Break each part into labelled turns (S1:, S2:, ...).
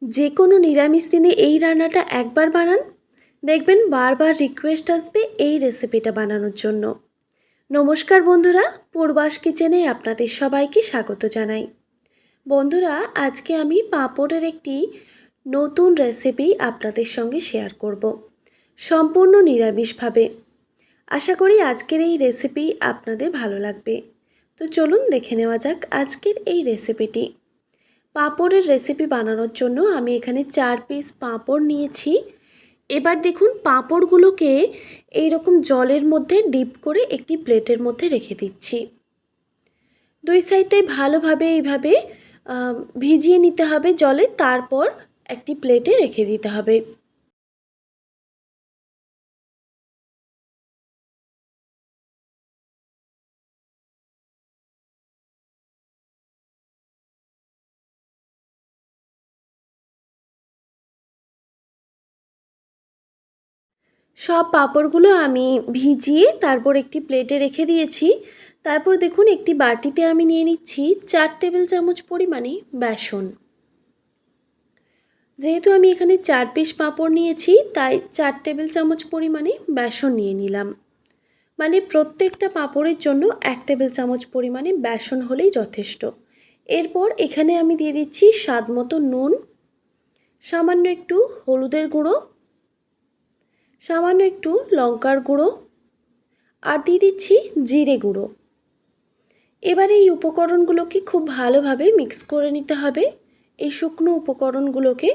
S1: যে কোনো নিরামিষ দিনে এই রান্নাটা একবার বানান, দেখবেন বারবার রিকোয়েস্ট আসবে এই রেসিপিটা বানানোর জন্য। নমস্কার বন্ধুরা, পূর্বাস কিচেনে আপনাদের সবাইকে স্বাগত জানাই। বন্ধুরা, আজকে আমি পাঁপড়ের একটি নতুন রেসিপি আপনাদের সঙ্গে শেয়ার করব, সম্পূর্ণ নিরামিষভাবে। আশা করি আজকের এই রেসিপি আপনাদের ভালো লাগবে। তো চলুন দেখে নেওয়া যাক আজকের এই রেসিপিটি। পাঁপড়ের রেসিপি বানানোর জন্য আমি এখানে 4 পিস পাঁপড় নিয়েছি। এবার দেখুন পাঁপড়গুলোকে এইরকম জলের মধ্যে ডিপ করে একটি প্লেটের মধ্যে রেখে দিচ্ছি। দুই সাইডটাই ভালোভাবে এইভাবে ভিজিয়ে নিতে হবে জলে, তারপর একটি প্লেটে রেখে দিতে হবে। সব পাঁপড়গুলো আমি ভিজিয়ে তারপর একটি প্লেটে রেখে দিয়েছি। তারপর দেখুন একটি বাটিতে আমি নিয়ে নিচ্ছি 4 টেবিল চামচ পরিমাণে বেসন। যেহেতু আমি এখানে 4 পিস পাঁপড় নিয়েছি, তাই 4 টেবিল চামচ পরিমাণে বেসন নিয়ে নিলাম। মানে প্রত্যেকটা পাঁপড়ের জন্য 1 টেবিল চামচ পরিমাণে বেসন হলেই যথেষ্ট। এরপর এখানে আমি দিয়ে দিচ্ছি স্বাদ মতো নুন, সামান্য একটু হলুদের গুঁড়ো, সামান্য একটু লঙ্কার গুঁড়ো, আর দিয়ে দিচ্ছি জিরে গুঁড়ো। এবার এই উপকরণগুলোকে খুব ভালোভাবে মিক্স করে নিতে হবে। এই শুকনো উপকরণগুলোকে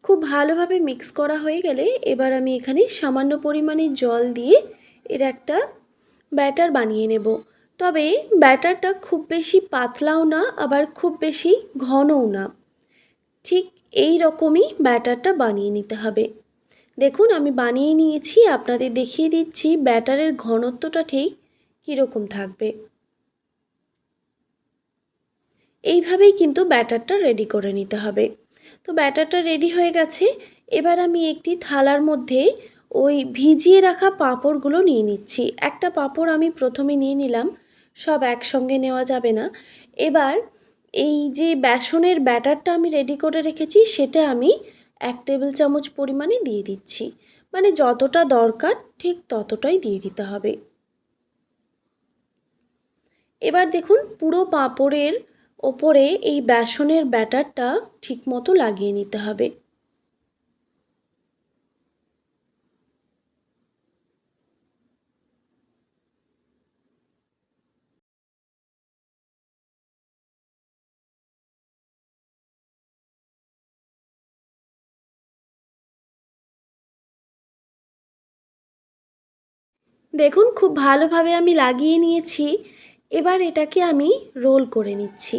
S1: খুব ভালোভাবে মিক্স করা হয়ে গেলে এবার আমি এখানে সামান্য পরিমাণে জল দিয়ে এর একটা ব্যাটার বানিয়ে নেব। তবে ব্যাটারটা খুব বেশি পাতলাও না, আবার খুব বেশি ঘনও না, ঠিক এই রকমই ব্যাটারটা বানিয়ে নিতে হবে। দেখুন আমি বানিয়ে নিয়েছি, আপনাদের দেখিয়ে দিচ্ছি ব্যাটারের ঘনত্বটা ঠিক কীরকম থাকবে। এইভাবেই কিন্তু ব্যাটারটা রেডি করে নিতে হবে। তো ব্যাটারটা রেডি হয়ে গেছে। এবার আমি একটি থালার মধ্যে ওই ভিজিয়ে রাখা পাঁপড়গুলো নিয়ে নিচ্ছি। একটা পাঁপড় আমি প্রথমে নিয়ে নিলাম, সব একসঙ্গে নেওয়া যাবে না। এবার এই যে বেসনের ব্যাটারটা আমি রেডি করে রেখেছি সেটা আমি 1 টেবিল চামচ পরিমাণে দিয়ে দিচ্ছি। মানে যতটা দরকার ঠিক ততটাই দিয়ে দিতে হবে। এবার দেখুন পুরো পাঁপড়ের ওপরে এই বেসনের ব্যাটারটা ঠিকমতো লাগিয়ে নিতে হবে। দেখুন খুব ভালোভাবে আমি লাগিয়ে নিয়েছি। এবার এটাকে আমি রোল করে নিচ্ছি।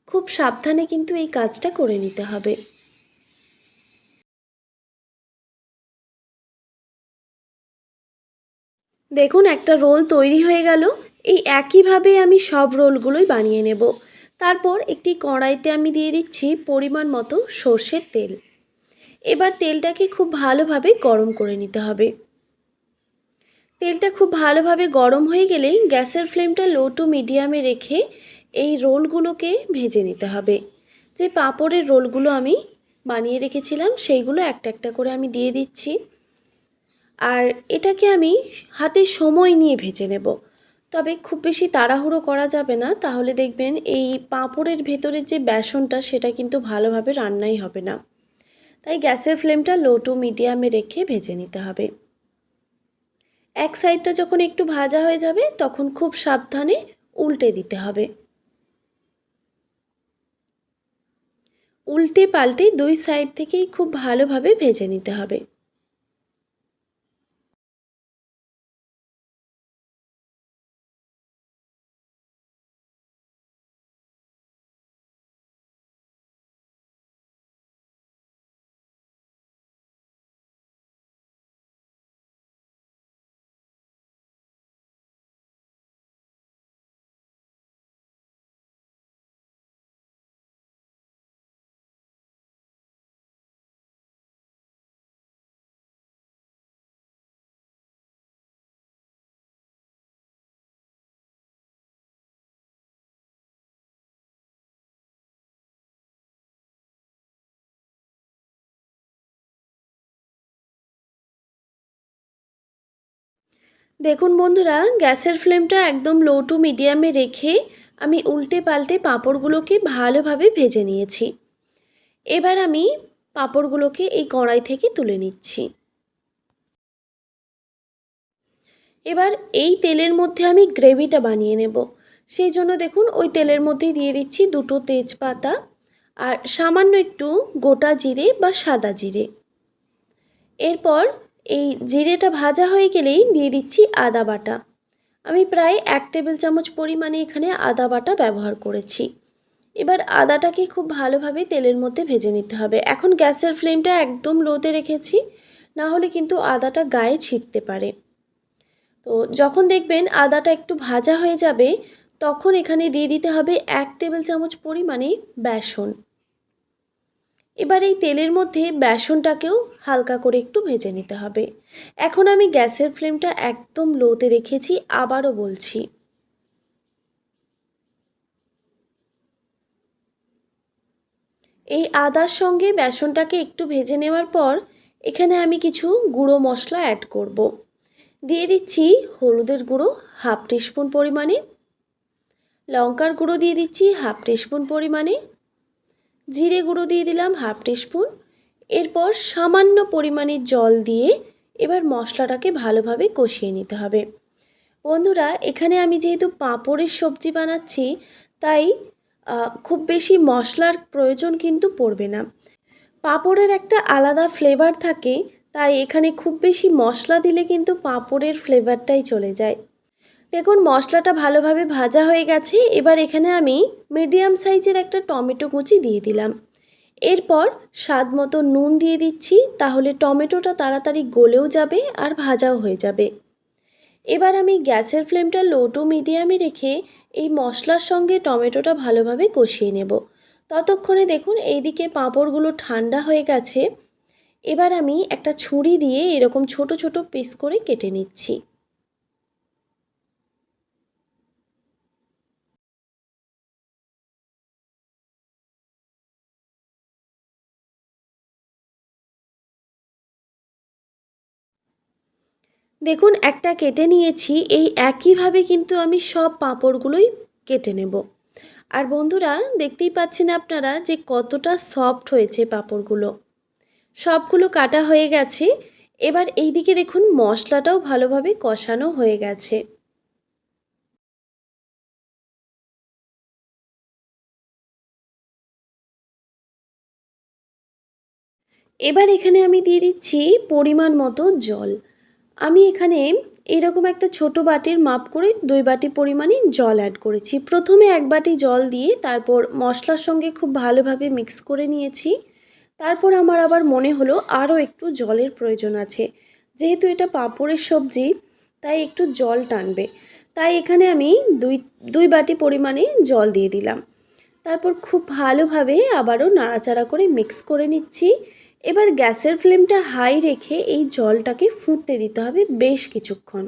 S1: খুব সাবধানে কিন্তু এই কাজটা করে নিতে হবে। দেখুন একটা রোল তৈরি হয়ে গেল। এই একইভাবে আমি সব রোলগুলোই বানিয়ে নেব। তারপর একটি কড়াইতে আমি দিয়ে দিচ্ছি পরিমাণ মতো সর্ষের তেল। এবার তেলটাকে খুব ভালোভাবে গরম করে নিতে হবে। তেলটা খুব ভালোভাবে গরম হয়ে গেলেই গ্যাসের ফ্লেমটা লো টু মিডিয়ামে রেখে এই রোলগুলোকে ভেজে নিতে হবে। যে পাঁপড়ের রোলগুলো আমি বানিয়ে রেখেছিলাম সেইগুলো একটা একটা করে আমি দিয়ে দিচ্ছি। আর এটাকে আমি হাতে সময় নিয়ে ভেজে নেব। তবে খুব বেশি তাড়াহুড়ো করা যাবে না, তাহলে দেখবেন এই পাঁপড়ের ভেতরের যে বেসনটা সেটা কিন্তু ভালোভাবে রান্নাই হবে না। তাই গ্যাসের ফ্লেমটা লো টু মিডিয়ামে রেখে ভেজে নিতে হবে। এক সাইডটা যখন একটু ভাজা হয়ে যাবে তখন খুব সাবধানে উল্টে দিতে হবে। উল্টে পাল্টে দুই সাইড থেকেই খুব ভালোভাবে ভেজে নিতে হবে। দেখুন বন্ধুরা, গ্যাসের ফ্লেমটা একদম লো টু মিডিয়ামে রেখে আমি উল্টে পাল্টে পাঁপড়গুলোকে ভালোভাবে ভেজে নিয়েছি। এবার আমি পাঁপড়গুলোকে এই কড়াই থেকে তুলে নিচ্ছি। এবার এই তেলের মধ্যে আমি গ্রেভিটা বানিয়ে নেব। সেই জন্য দেখুন ওই তেলের মধ্যেই দিয়ে দিচ্ছি দুটো তেজপাতা আর সামান্য একটু গোটা জিরে বা সাদা জিরে। এরপর এই জিরেটা ভাজা হয়ে গেলেই দিয়ে দিচ্ছি আদা বাটা। আমি প্রায় 1 টেবিল চামচ পরিমাণে এখানে আদা বাটা ব্যবহার করেছি। এবার আদাটাকে খুব ভালোভাবে তেলের মধ্যে ভেজে নিতে হবে। এখন গ্যাসের ফ্লেমটা একদম লোতে রেখেছি, না হলে কিন্তু আদাটা গায়ে ছিটতে পারে। তো যখন দেখবেন আদাটা একটু ভাজা হয়ে যাবে, তখন এখানে দিয়ে দিতে হবে 1 টেবিল চামচ পরিমাণে বেসন। এবার এই তেলের মধ্যে বেসনটাকেও হালকা করে একটু ভেজে নিতে হবে। এখন আমি গ্যাসের ফ্লেমটা একদম লোতে রেখেছি, আবারও বলছি। এই আদার সঙ্গে বেসনটাকে একটু ভেজে নেওয়ার পর এখানে আমি কিছু গুঁড়ো মশলা অ্যাড করব। দিয়ে দিচ্ছি হলুদের গুঁড়ো 1/2 টিস্পুন পরিমাণে, লঙ্কার গুঁড়ো দিয়ে দিচ্ছি 1/2 টিস্পুন পরিমাণে, জিরে গুঁড়ো দিয়ে দিলাম 1/2 টিস্পুন। এরপর সামান্য পরিমাণে জল দিয়ে এবার মশলাটাকে ভালোভাবে কষিয়ে নিতে হবে। বন্ধুরা, এখানে আমি যেহেতু পাঁপড়ের সবজি বানাচ্ছি, তাই খুব বেশি মশলার প্রয়োজন কিন্তু পড়বে না। পাঁপড়ের একটা আলাদা ফ্লেভার থাকে, তাই এখানে খুব বেশি মশলা দিলে কিন্তু পাঁপড়ের ফ্লেভারটাই চলে যায়। দেখুন মশলাটা ভালোভাবে ভাজা হয়ে গেছে। এবার এখানে আমি মিডিয়াম সাইজের একটা টমেটো কুচি দিয়ে দিলাম। এরপর স্বাদ মতো নুন দিয়ে দিচ্ছি, তাহলে টমেটোটা তাড়াতাড়ি গলেও যাবে আর ভাজাও হয়ে যাবে। এবার আমি গ্যাসের ফ্লেমটা লো টু মিডিয়ামে রেখে এই মশলার সঙ্গে টমেটোটা ভালোভাবে কষিয়ে নেব। ততক্ষণে দেখুন এইদিকে পাঁপড়গুলো ঠান্ডা হয়ে গেছে। এবার আমি একটা ছুরি দিয়ে এরকম ছোট ছোট পিস করে কেটে নিচ্ছি। দেখুন একটা কেটে নিয়েছি, এই একইভাবে কিন্তু আমি সব পাঁপড়গুলোই কেটে নেব। আর বন্ধুরা, দেখতেই পাচ্ছেন আপনারা যে কতটা সফট হয়েছে পাঁপড়গুলো। সবগুলো কাটা হয়ে গেছে। এবার এই দিকে দেখুন মশলাটাও ভালোভাবে কষানো হয়ে গেছে। এবার এখানে আমি দিয়ে দিচ্ছি পরিমাণ মতো জল। আমি এখানে এরকম একটা ছোট বাটির মাপ করে 2 বাটি পরিমাণে জল অ্যাড করেছি। প্রথমে 1 বাটি জল দিয়ে তারপর মশলার সঙ্গে খুব ভালোভাবে মিক্স করে নিয়েছি। তারপর আমার আবার মনে হলো আরও একটু জলের প্রয়োজন আছে। যেহেতু এটা পাঁপড়ের সবজি, তাই একটু জল টানবে। তাই এখানে আমি দুই বাটি পরিমাণে জল দিয়ে দিলাম। তারপর খুব ভালোভাবে আবারও নাড়াচাড়া করে মিক্স করে নিচ্ছি। এবার গ্যাসের ফ্লেমটা হাই রেখে এই জলটাকে ফুটতে দিতে হবে বেশ কিছুক্ষণ।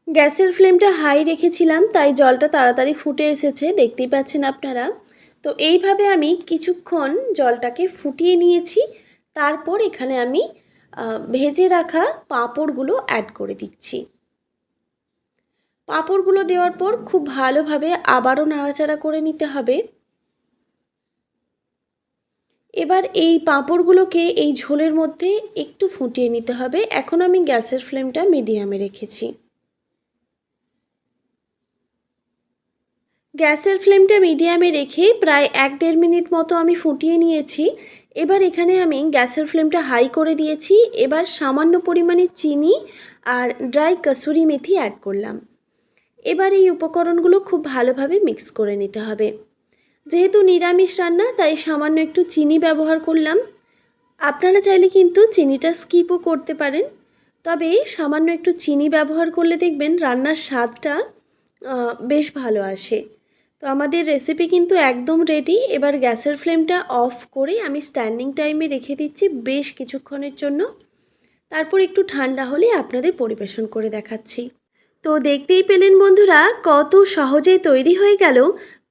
S1: গ্যাসের ফ্লেমটা হাই রেখেছিলাম, তাই জলটা তাড়াতাড়ি ফুটে এসেছে, দেখতেই পাচ্ছেন আপনারা। তো এইভাবে আমি কিছুক্ষণ জলটাকে ফুটিয়ে নিয়েছি। তারপর এখানে আমি ভেজে রাখা পাঁপড়গুলো অ্যাড করে দিচ্ছি। পাঁপড়গুলো দেওয়ার পর খুব ভালোভাবে আবারও নাড়াচাড়া করে নিতে হবে। এবার এই পাঁপড়গুলোকে এই ঝোলের মধ্যে একটু ফুটিয়ে নিতে হবে। এখন আমি গ্যাসের ফ্লেমটা মিডিয়ামে রেখেছি। গ্যাসের ফ্লেমটা মিডিয়ামে রেখে প্রায় 1-1.5 মিনিট মতো আমি ফুটিয়ে নিয়েছি। এবার এখানে আমি গ্যাসের ফ্লেমটা হাই করে দিয়েছি। এবার সামান্য পরিমাণে চিনি আর ড্রাই কসুরি মেথি অ্যাড করলাম। এবার এই উপকরণগুলো খুব ভালোভাবে মিক্স করে নিতে হবে। যেহেতু নিরামিষ রান্না, তাই সামান্য একটু চিনি ব্যবহার করলাম। আপনারা চাইলে কিন্তু চিনিটা স্কিপও করতে পারেন, তবে সামান্য একটু চিনি ব্যবহার করলে দেখবেন রান্নার স্বাদটা বেশ ভালো আসে। তো আমাদের রেসিপি কিন্তু একদম রেডি। এবার গ্যাসের ফ্লেমটা অফ করে আমি স্ট্যান্ডিং টাইমে রেখে দিচ্ছি বেশ কিছুক্ষণের জন্য। তারপর একটু ঠান্ডা হলে আপনাদের পরিবেশন করে দেখাচ্ছি। তো দেখতেই পেলেন বন্ধুরা, কত সহজেই তৈরি হয়ে গেল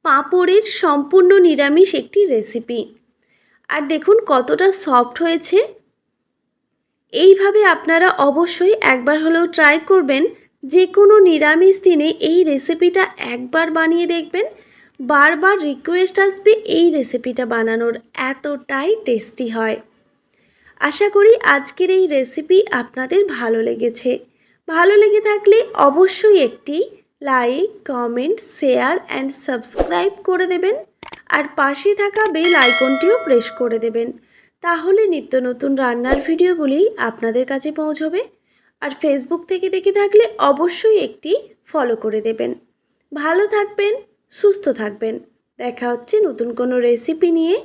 S1: পাঁপড়ের সম্পূর্ণ নিরামিষ একটি রেসিপি। আর দেখুন কতটা সফট হয়েছে। এইভাবে আপনারা অবশ্যই একবার হলেও ট্রাই করবেন। যে কোনো নিরামিষ দিনে এই রেসিপিটা একবার বানিয়ে দেখবেন, বারবার রিকোয়েস্ট আসবে এই রেসিপিটা বানানোর, এতটাই টেস্টি হয়। আশা করি আজকের এই রেসিপি আপনাদের ভালো লেগেছে। ভালো লেগে থাকলে অবশ্যই একটি like, comment, share and subscribe করে দেবেন। আর পাশে থাকা বেল আইকনটিও প্রেস করে দেবেন। তাহলে নিত্য নতুন রান্নার ভিডিওগুলি আপনাদের কাছে পৌঁছবে। আর ফেসবুক থেকে দেখে থাকলে অবশ্যই একটি ফলো করে দেবেন। ভালো থাকবেন, সুস্থ থাকবেন। দেখা হচ্ছে নতুন কোনো রেসিপি নিয়ে।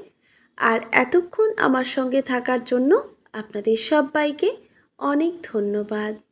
S1: আর এতক্ষণ আমার সঙ্গে থাকার জন্য আপনাদের সবাইকে অনেক ধন্যবাদ।